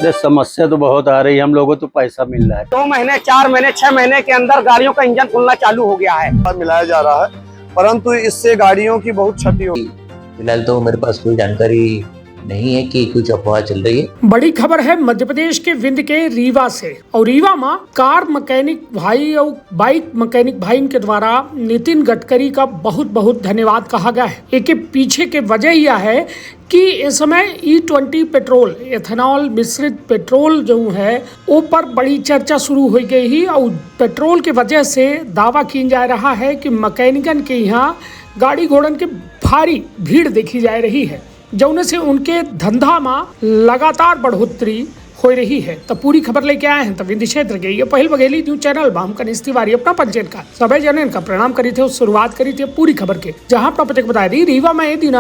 अरे समस्या तो बहुत आ रही है, हम लोगों को तो पैसा मिल रहा है। 2 महीने 4 महीने 6 महीने के अंदर गाड़ियों का इंजन खुलना चालू हो गया है। मिलाया जा रहा है, परंतु इससे गाड़ियों की बहुत क्षति हो। फिलहाल तो मेरे पास कोई जानकारी नहीं है कि कुछ अफवाह चल रही है। बड़ी खबर है मध्य प्रदेश के विंध्य के रीवा से। और रीवा में कार मैकेनिक भाई और बाइक मैकेनिक भाई के द्वारा नितिन गडकरी का बहुत बहुत धन्यवाद कहा गया है। इसके पीछे के वजह यह है कि इस समय E20 पेट्रोल, एथेनॉल मिश्रित पेट्रोल जो है ऊपर बड़ी चर्चा शुरू हो गई ही। और पेट्रोल के वजह से दावा किया जा रहा है कि मैकेनिकन के यहाँ गाड़ी घोड़न के भारी भीड़ देखी जा रही है, जौने से उनके धंधा में लगातार बढ़ोतरी हो रही है। तो पूरी खबर लेके आए हैं। तो विंध्य क्षेत्र के ये पहल बघेली न्यूज चैनल में हम कनिष तिवारी अपना पंचायत का सभी जन का प्रणाम करी थे और शुरुआत करी थी पूरी खबर के, जहां अपना पता बता दी रीवा में ये दिन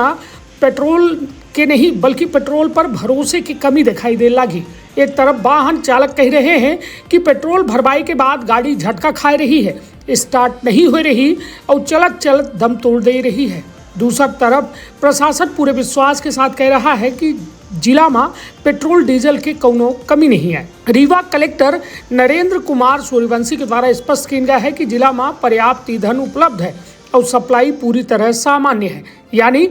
पेट्रोल के नहीं बल्कि पेट्रोल पर भरोसे की कमी दिखाई दे लगी। एक तरफ वाहन चालक कह रहे हैं कि पेट्रोल भरवाई के बाद गाड़ी झटका खा रही है, स्टार्ट नहीं हो रही और चलत चलत दम तोड़ दे रही है। दूसरी तरफ प्रशासन पूरे विश्वास के साथ कह रहा है कि जिला में पेट्रोल डीजल के कोनो कमी नहीं है। रीवा कलेक्टर नरेंद्र कुमार सूर्यवंशी के द्वारा स्पष्ट किया गया है कि जिला में पर्याप्त ईंधन उपलब्ध है और सप्लाई पूरी तरह सामान्य है, यानी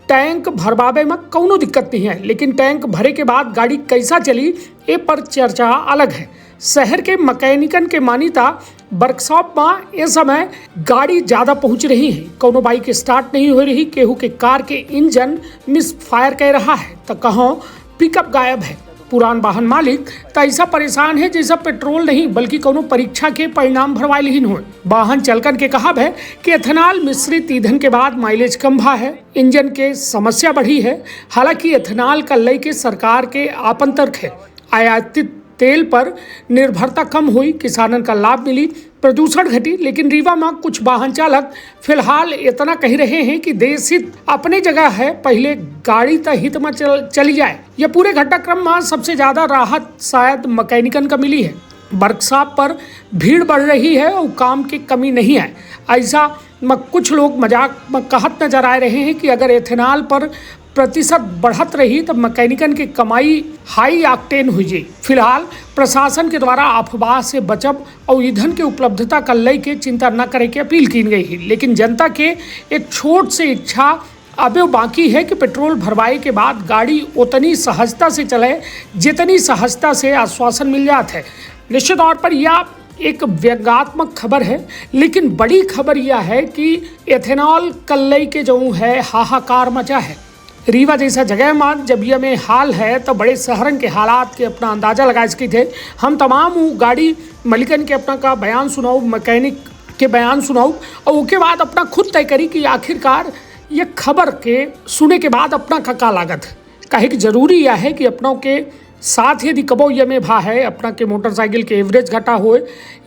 टैंक भरवावे में कोनो दिक्कत नहीं है। लेकिन टैंक भरे के बाद गाड़ी कैसा चली ये पर चर्चा अलग है। शहर के मैकेनिकन के मान्यता वर्कशॉप में इस समय गाड़ी ज़्यादा पहुंच रही है, कोनो बाइक स्टार्ट नहीं हो रही, केहू के कार के इंजन मिस फायर कह रहा है तो कहो पिकअप गायब है। पुरान वाहन मालिक तो ऐसा परेशान है जैसा पेट्रोल नहीं बल्कि कोनो परीक्षा के परिणाम भरवाइल ही हो। वाहन चालकन के कहा है कि एथेनॉल मिश्रित ईंधन के बाद माइलेज कम भा है, इंजन के समस्या बढ़ी है। हालांकि एथेनॉल का लय के सरकार के आपन तर्क है, आयातित तेल पर निर्भरता कम हुई, किसानन का लाभ मिली, प्रदूषण घटी। लेकिन रीवा में कुछ वाहन चालक फिलहाल इतना कह रहे हैं कि देश हित अपने जगह है, पहले गाड़ी त हित में चली जाए। यह पूरे घटनाक्रम में सबसे ज्यादा राहत शायद मैकेनिकन का मिली है। वर्कशॉप पर भीड़ बढ़ रही है और काम की कमी नहीं है। ऐसा में कुछ लोग मजाक में कहत नजर आ रहे हैं कि अगर एथेनॉल पर प्रतिशत बढ़त रही तो मैकेनिकन की कमाई हाई ऑक्टेन हो जाए। फिलहाल प्रशासन के द्वारा अफवाह से बचब और ईंधन की उपलब्धता का लय के चिंता न करे की अपील की गई है। लेकिन जनता के एक छोट से इच्छा अब बाकी है कि पेट्रोल भरवाई के बाद गाड़ी उतनी सहजता से चले जितनी सहजता से आश्वासन मिल जाता है। निश्चित तौर पर यह एक व्यंग्यात्मक खबर है, लेकिन बड़ी खबर यह है कि एथेनॉल कल्लई के जो है हाहाकार मचा है। रीवा जैसा जगह में जब यह में हाल है तो बड़े शहरन के हालात के अपना अंदाजा लगा सके थे। हम तमाम गाड़ी मालिकन के अपना का बयान सुनाऊ, मैकेनिक के बयान सुनाऊ और उसके बाद अपना खुद तय करी कि आखिरकार ये खबर के सुने के बाद अपना का लागत है। कहे कि जरूरी यह है कि अपनों के साथ यदि कबो ये में भा है अपना के मोटरसाइकिल के एवरेज घटा हो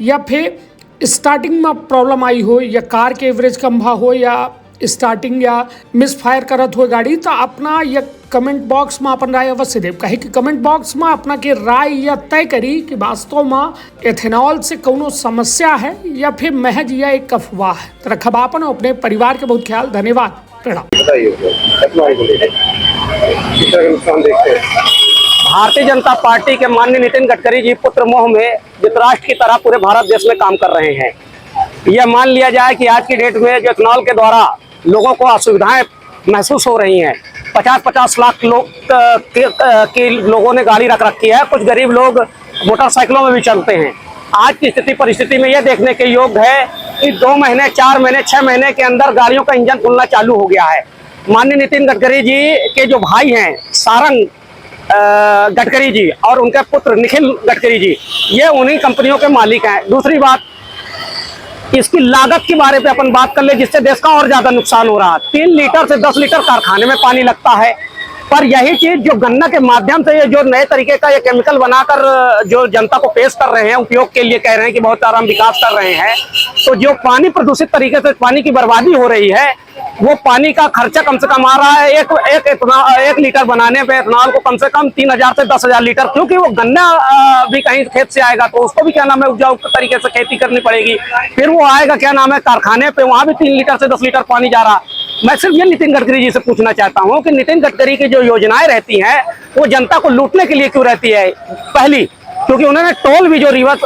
या फिर स्टार्टिंग में प्रॉब्लम आई हो या कार के एवरेज कम भा हो या स्टार्टिंग या मिस फायर करत हो गाड़ी, तो अपना या कमेंट बॉक्स में अपन राय अवश्य देव। कहे कि कमेंट बॉक्स में अपना के राय या तय करी कि वास्तव में एथेनॉल से कोनो समस्या है या फिर महज या एक अफवाह है। तो रखब अपन और अपने परिवार के बहुत ख्याल। धन्यवाद, प्रणाम। भारतीय जनता पार्टी के माननीय नितिन गडकरी जी पुत्र मोह में धृतराष्ट्र की तरह पूरे भारत देश में काम कर रहे हैं। यह मान लिया जाए कि आज की डेट में जो एथेनॉल के द्वारा लोगों को असुविधाएं महसूस हो रही हैं, 50-50 लाख लोग के लोगों ने गाड़ी रख रखी है, कुछ गरीब लोग मोटरसाइकिलों में भी चलते हैं। आज की स्थिति परिस्थिति में यह देखने के योग्य है कि 2 महीने 4 महीने 6 महीने के अंदर गाड़ियों का इंजन खुलना चालू हो गया है। माननीय नितिन गडकरी जी के जो भाई हैं सारंग गडकरी जी और उनके पुत्र निखिल गडकरी जी, ये उन्हीं कंपनियों के मालिक हैं। दूसरी बात, इसकी लागत के बारे में अपन बात कर ले जिससे देश का और ज्यादा नुकसान हो रहा है। 3 लीटर से 10 लीटर कारखाने में पानी लगता है, पर यही चीज जो गन्ना के माध्यम से ये जो नए तरीके का ये केमिकल बनाकर जो जनता को पेश कर रहे हैं, उपयोग के लिए कह रहे हैं कि बहुत सारा हम विकास कर रहे हैं, तो जो पानी प्रदूषित तरीके से पानी की बर्बादी हो रही है, वो पानी का खर्चा कम से कम आ रहा है। एक लीटर बनाने पे एथेनॉल को कम से कम 3000 से 10,000 लीटर, क्योंकि वो गन्ना भी कहीं खेत से आएगा तो उसको भी क्या नाम है उपजाऊ तरीके से खेती करनी पड़ेगी। फिर वो आएगा क्या नाम है कारखाने पे, वहां भी 3 लीटर से 10 लीटर पानी जा रहा। मैं सिर्फ ये नितिन गडकरी जी से पूछना चाहता हूँ कि नितिन गडकरी की जो योजनाएं रहती हैं वो जनता को लूटने के लिए क्यों रहती है? पहली, क्योंकि उन्होंने टोल भी जो रिवर्स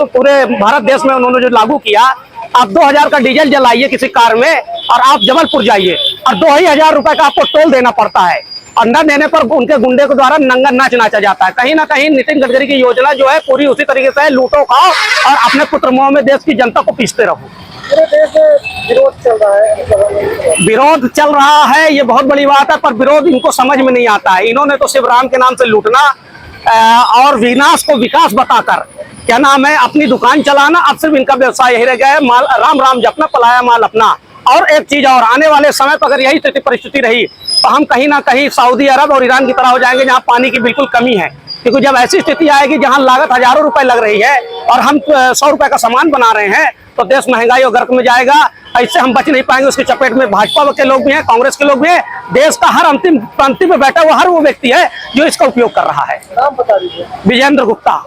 पूरे भारत देश में उन्होंने जो लागू किया, आप 2000 का डीजल जलाइए किसी कार में और आप जबलपुर जाइए और 2000 रुपए का आपको टोल देना पड़ता है, और न देने पर उनके गुंडे के द्वारा नंगा नाच नाचा जाता है। कहीं ना कहीं नितिन गडकरी की योजना जो है पूरी उसी तरीके से है, लूटो खाओ और अपने पुत्र मोह में देश की जनता को पीसते रहो। पूरे देश में विरोध चल रहा है। विरोध चल रहा है, ये बहुत बड़ी बात है, पर विरोध इनको समझ में नहीं आता है। इन्होंने तो शिव राम के नाम से लूटना और विनाश को विकास बताकर, क्या नाम है, अपनी दुकान चलाना, अब सिर्फ इनका व्यवसाय यही रह गया है, माल राम राम जपना, पलाया माल अपना। और एक चीज और, आने वाले समय पर अगर यही स्थिति परिस्थिति रही तो हम कहीं ना कहीं सऊदी अरब और ईरान की तरह हो जाएंगे, जहां पानी की बिल्कुल कमी है। क्योंकि जब ऐसी स्थिति आएगी जहां लागत हजारों रुपए लग रही है और हम 100 रुपए का सामान बना रहे हैं, तो देश महंगाई और गर्क में जाएगा। इससे हम बच नहीं पाएंगे। उसकी चपेट में भाजपा के लोग भी हैं, कांग्रेस के लोग भी हैं, देश का हर अंतिम पंक्ति में बैठा हुआ हर वो व्यक्ति है जो इसका उपयोग कर रहा है। नाम बता दीजिए। विजेंद्र गुप्ता।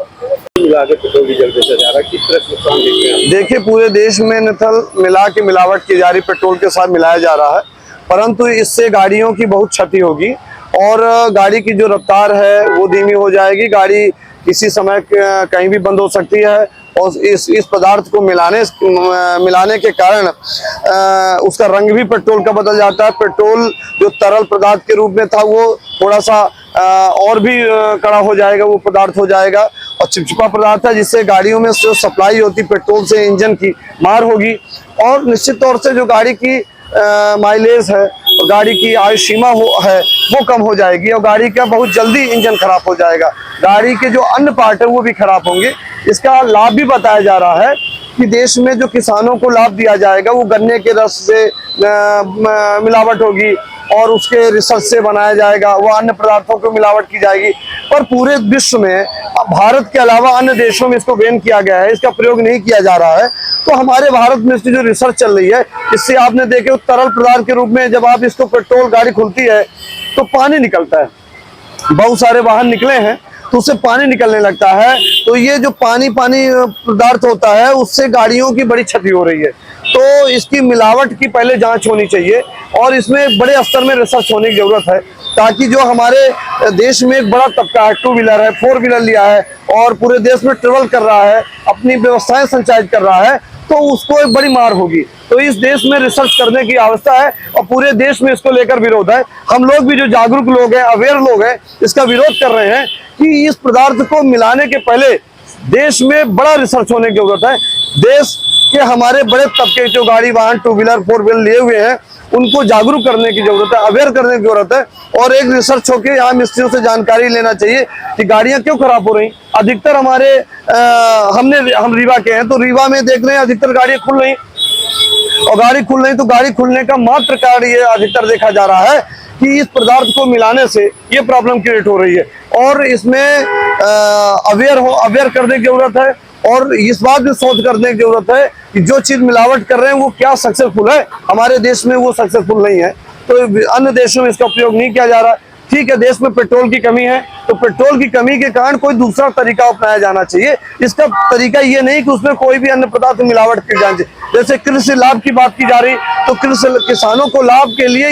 देखिए, पूरे देश में मिलावट की जा रही, पेट्रोल के साथ मिलाया जा रहा है, परंतु इससे गाड़ियों की बहुत क्षति होगी और गाड़ी की जो रफ्तार है वो धीमी हो जाएगी। गाड़ी किसी समय कहीं भी बंद हो सकती है और इस पदार्थ को मिलाने के कारण उसका रंग भी पेट्रोल का बदल जाता है। पेट्रोल जो तरल पदार्थ के रूप में था वो थोड़ा सा और भी कड़ा हो जाएगा, वो पदार्थ हो जाएगा और चिपचिपा पदार्थ है, जिससे गाड़ियों में जो सप्लाई होती पेट्रोल से इंजन की मार होगी और निश्चित तौर से जो गाड़ी की माइलेज है और गाड़ी की आयु सीमा है वो कम हो जाएगी और गाड़ी का बहुत जल्दी इंजन खराब हो जाएगा। गाड़ी के जो अन्य पार्ट है वो भी खराब होंगे। इसका लाभ भी बताया जा रहा है कि देश में जो किसानों को लाभ दिया जाएगा वो गन्ने के रस से मिलावट होगी और उसके रिसर्च से बनाया जाएगा, वो अन्य पदार्थों को मिलावट की जाएगी। पर पूरे विश्व में, भारत के अलावा अन्य देशों में इसको बैन किया गया है, इसका प्रयोग नहीं किया जा रहा है। तो हमारे भारत में इसकी जो रिसर्च चल रही है, इससे आपने देखे तरल पदार्थ के रूप में जब आप इसको पेट्रोल गाड़ी खुलती है तो पानी निकलता है। बहुत सारे वाहन निकले हैं तो उससे पानी निकलने लगता है, तो ये जो पानी पदार्थ होता है उससे गाड़ियों की बड़ी क्षति हो रही है। तो इसकी मिलावट की पहले जांच होनी चाहिए और इसमें बड़े स्तर में रिसर्च होने की जरूरत है, ताकि जो हमारे देश में एक बड़ा तबका है, 2 व्हीलर है, 4 व्हीलर लिया है और पूरे देश में ट्रेवल कर रहा है, अपनी व्यवस्थाएं संचालित कर रहा है, तो उसको एक बड़ी मार होगी। तो इस देश में रिसर्च करने की आवश्यकता है और पूरे देश में इसको लेकर विरोध है। हम लोग भी जो जागरूक लोग हैं, अवेयर लोग हैं, इसका विरोध कर रहे हैं कि इस पदार्थ को मिलाने के पहले देश में बड़ा रिसर्च होने की जरूरत है। देश के हमारे बड़े तबके जो गाड़ी वाहन 2 व्हीलर 4 व्हीलर लिए हुए हैं उनको जागरूक करने की जरूरत है, अवेयर करने की जरूरत है और एक रिसर्च होकर यहाँ मिस्त्रियों से जानकारी लेना चाहिए कि गाड़ियां क्यों खराब हो रही। अधिकतर हमारे हम रीवा के हैं तो रीवा में देख रहे हैं अधिकतर गाड़ियां खुल रही और गाड़ी खुल रही, तो गाड़ी खुलने का मात्र कारण ये अधिकतर देखा जा रहा है कि इस पदार्थ को मिलाने से ये प्रॉब्लम क्रिएट हो रही है और इसमें अवेयर करने की जरूरत है और इस बात में शोध करने की जरूरत है कि जो चीज मिलावट कर रहे हैं वो क्या सक्सेसफुल है। हमारे देश में वो सक्सेसफुल नहीं है, तो अन्य देशों में इसका उपयोग नहीं किया जा रहा। ठीक है, देश में पेट्रोल की कमी है तो पेट्रोल की कमी के कारण कोई दूसरा तरीका अपनाया जाना चाहिए। इसका तरीका ये नहीं कि उसमें कोई भी अन्य पदार्थ मिलावट की जानी चाहिए। जैसे कृषि लाभ की बात की जा रही, तो किसानों को लाभ के लिए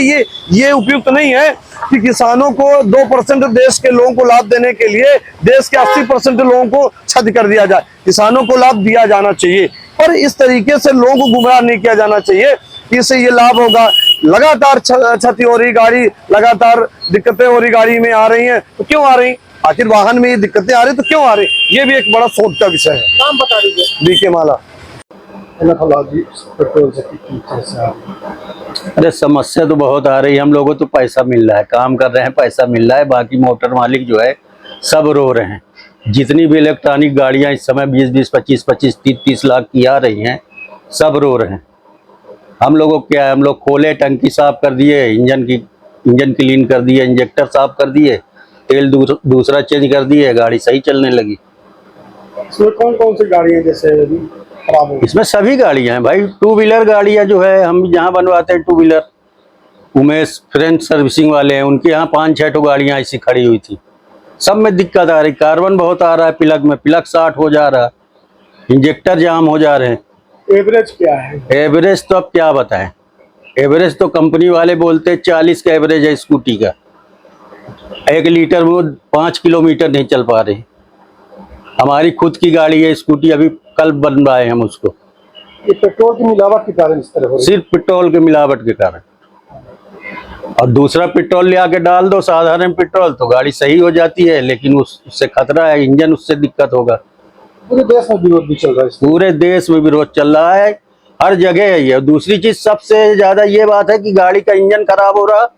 ये उपयुक्त नहीं है कि किसानों को 2% देश के लोगों को लाभ देने के लिए देश के 80% लोगों को क्षति कर दिया जाए। किसानों को लाभ दिया जाना चाहिए, पर इस तरीके से लोगों को गुमराह नहीं किया जाना चाहिए कि इससे ये लाभ होगा। लगातार क्षति हो रही, गाड़ी लगातार दिक्कतें हो रही, गाड़ी में आ रही हैं तो क्यों आ रही, आखिर वाहन में ये दिक्कतें आ रही तो क्यों आ रही, ये भी एक बड़ा शोध का विषय है। नाम बता दीजिए। बीके माला। अरे समस्या तो बहुत आ रही है, हम लोगों को तो पैसा मिल रहा है, काम कर रहे हैं, पैसा मिल रहा है, बाकी मोटर मालिक जो है सब रो रहे हैं। जितनी भी इलेक्ट्रॉनिक गाड़ियां इस समय 20-20, 25-25, 30-30 लाख की आ रही हैं, सब रो रहे हैं। हम लोगों को क्या है, हम लोग खोले, टंकी साफ कर दिए, इंजन क्लीन कर दिए, इंजेक्टर साफ कर दिए, तेल दूसरा चेंज कर दिए, गाड़ी सही चलने लगी। इसमें कौन कौन सी गाड़ियां जैसे खराब हो? इसमें सभी गाड़ियां हैं भाई, 2 व्हीलर गाड़ियां जो है, हम जहाँ बनवाते हैं 2 व्हीलर, उमेश फ्रेंच सर्विसिंग वाले हैं, उनके यहाँ 5-6 गाड़ियां ऐसी खड़ी हुई थी। सब में दिक्कत आ रही, कार्बन बहुत आ रहा है प्लग में, प्लग शॉर्ट हो जा रहा है, इंजेक्टर जाम हो जा रहे हैं। एवरेज क्या है? एवरेज तो अब क्या बताएं, एवरेज तो कंपनी वाले बोलते हैं 40 का एवरेज है स्कूटी का। 1 लीटर में वो 5 किलोमीटर नहीं चल पा रही। हमारी खुद की गाड़ी है स्कूटी, अभी कल बनवाए हम उसको। ये पेट्रोल की मिलावट के कारण इस तरह हो रही है। सिर्फ पेट्रोल के मिलावट के कारण। और दूसरा पेट्रोल ले आके डाल दो, साधारण पेट्रोल, तो गाड़ी सही हो जाती है, लेकिन उससे खतरा है, इंजन उससे दिक्कत होगा। पूरे देश में विरोध भी चल रहा है इसमें। पूरे देश में विरोध चल रहा है, हर जगह है ये। दूसरी चीज सबसे ज्यादा ये बात है कि गाड़ी का इंजन खराब हो रहा,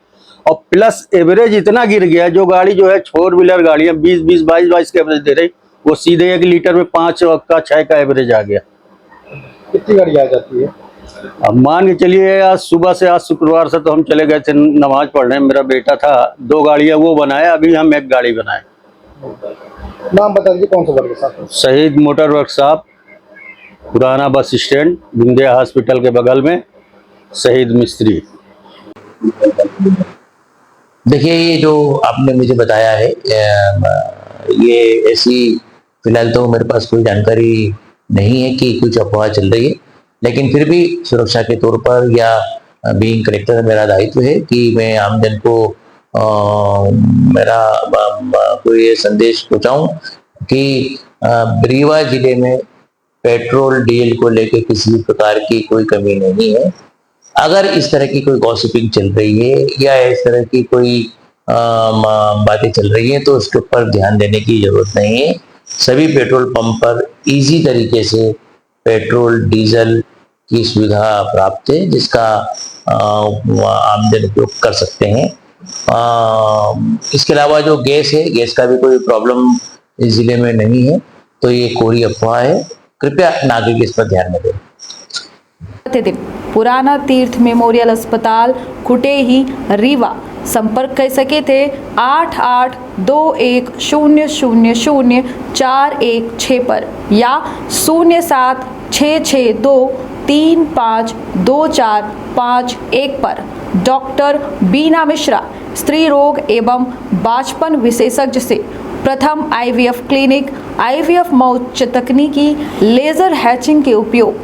और प्लस एवरेज इतना गिर गया। जो गाड़ी जो है 4 व्हीलर गाड़ियां 20-20, 22-22 का एवरेज दे रही, वो सीधे 1 लीटर में 5 का 6 का एवरेज आ गया। कितनी गाड़ी आ जाती है? अब मान के चलिए, आज सुबह से, आज शुक्रवार से तो हम चले गए थे नमाज पढ़ने। मेरा बेटा था, 2 गाड़ियां वो बनाया, अभी हम 1 गाड़ी बनाए। नाम बता दीजिए कौन सा वर्कशॉप? शहीद मोटर वर्कशॉप, पुराना बस स्टैंड, विंध्या हॉस्पिटल के बगल में, शहीद मिस्त्री। देखिए, ये जो आपने मुझे बताया है, ये ऐसी फिलहाल तो मेरे पास कोई जानकारी नहीं है कि कुछ अफवाह चल रही है, लेकिन फिर भी सुरक्षा के तौर पर या बीइंग कलेक्टर मेरा दायित्व है कि मैं आमजन को मेरा कोई ये संदेश पहुंचाऊं कि रीवा जिले में पेट्रोल डीजल को लेकर किसी प्रकार की कोई कमी नहीं है। अगर इस तरह की कोई गॉसिपिंग चल रही है या इस तरह की कोई बातें चल रही हैं, तो उसके ऊपर ध्यान देने की जरूरत नहीं है। सभी पेट्रोल पंप पर इजी तरीके से पेट्रोल डीजल की सुविधा प्राप्त है, जिसका आमजन उपयोग कर सकते हैं। इसके अलावा जो गैस है, गैस का भी कोई प्रॉब्लम इस जिले में नहीं है, तो ये कोरी अफवाह है। कृपया नागरिक इस पर ध्यान दें। दिन पुराना तीर्थ मेमोरियल अस्पताल कुटेही रीवा संपर्क कर सके थे 8821000416 पर या 076623524551 पर। डॉक्टर बीना मिश्रा, स्त्री रोग एवं बांझपन विशेषज्ञ से प्रथम IVF क्लिनिक, IVF मौत तकनीकी, लेजर हैचिंग के उपयोग,